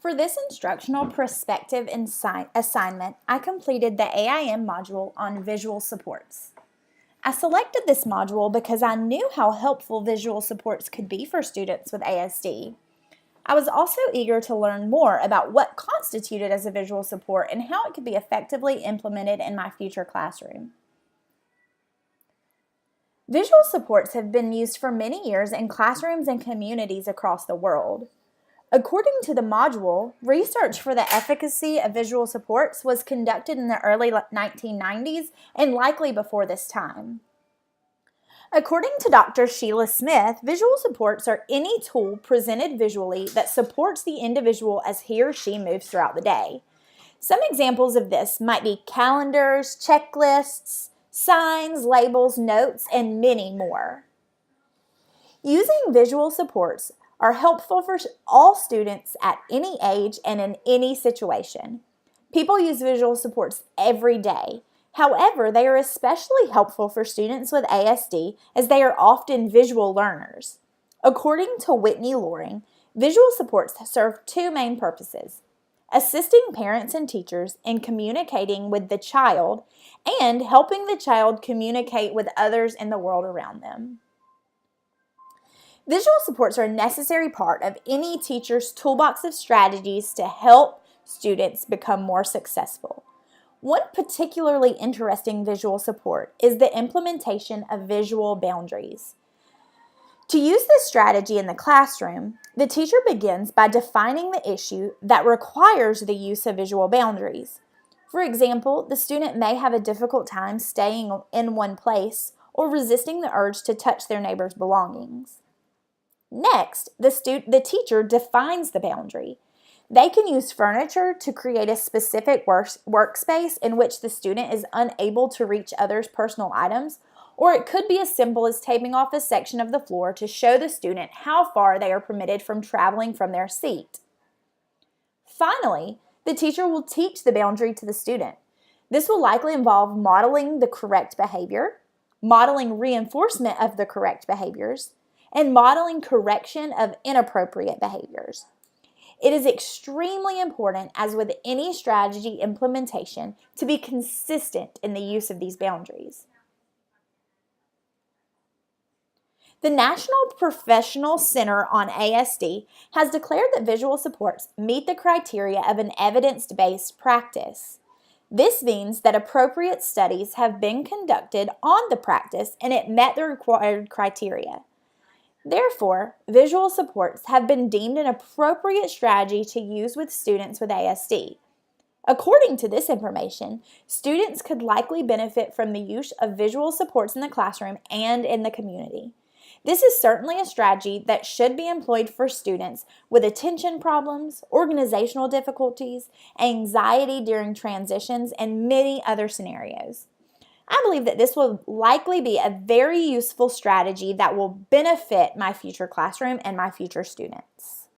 For this instructional perspective assignment, I completed the AIM module on visual supports. I selected this module because I knew how helpful visual supports could be for students with ASD. I was also eager to learn more about what constituted as a visual support and how it could be effectively implemented in my future classroom. Visual supports have been used for many years in classrooms and communities across the world. According to the module, research for the efficacy of visual supports was conducted in the early 1990s and likely before this time. According to Dr. Sheila Smith, visual supports are any tool presented visually that supports the individual as he or she moves throughout the day. Some examples of this might be calendars, checklists, signs, labels, notes, and many more. Using visual supports are helpful for all students at any age and in any situation. People use visual supports every day. However, they are especially helpful for students with ASD as they are often visual learners. According to Whitney Loring, visual supports serve two main purposes: assisting parents and teachers in communicating with the child and helping the child communicate with others in the world around them. Visual supports are a necessary part of any teacher's toolbox of strategies to help students become more successful. One particularly interesting visual support is the implementation of visual boundaries. To use this strategy in the classroom, the teacher begins by defining the issue that requires the use of visual boundaries. For example, the student may have a difficult time staying in one place or resisting the urge to touch their neighbor's belongings. Next, the teacher defines the boundary. They can use furniture to create a specific workspace in which the student is unable to reach others' personal items, or it could be as simple as taping off a section of the floor to show the student how far they are permitted from traveling from their seat. Finally, the teacher will teach the boundary to the student. This will likely involve modeling the correct behavior, modeling reinforcement of the correct behaviors, and modeling correction of inappropriate behaviors. It is extremely important, as with any strategy implementation, to be consistent in the use of these boundaries. The National Professional Center on ASD has declared that visual supports meet the criteria of an evidence-based practice. This means that appropriate studies have been conducted on the practice and it met the required criteria. Therefore, visual supports have been deemed an appropriate strategy to use with students with ASD. According to this information, students could likely benefit from the use of visual supports in the classroom and in the community. This is certainly a strategy that should be employed for students with attention problems, organizational difficulties, anxiety during transitions, and many other scenarios. I believe that this will likely be a very useful strategy that will benefit my future classroom and my future students.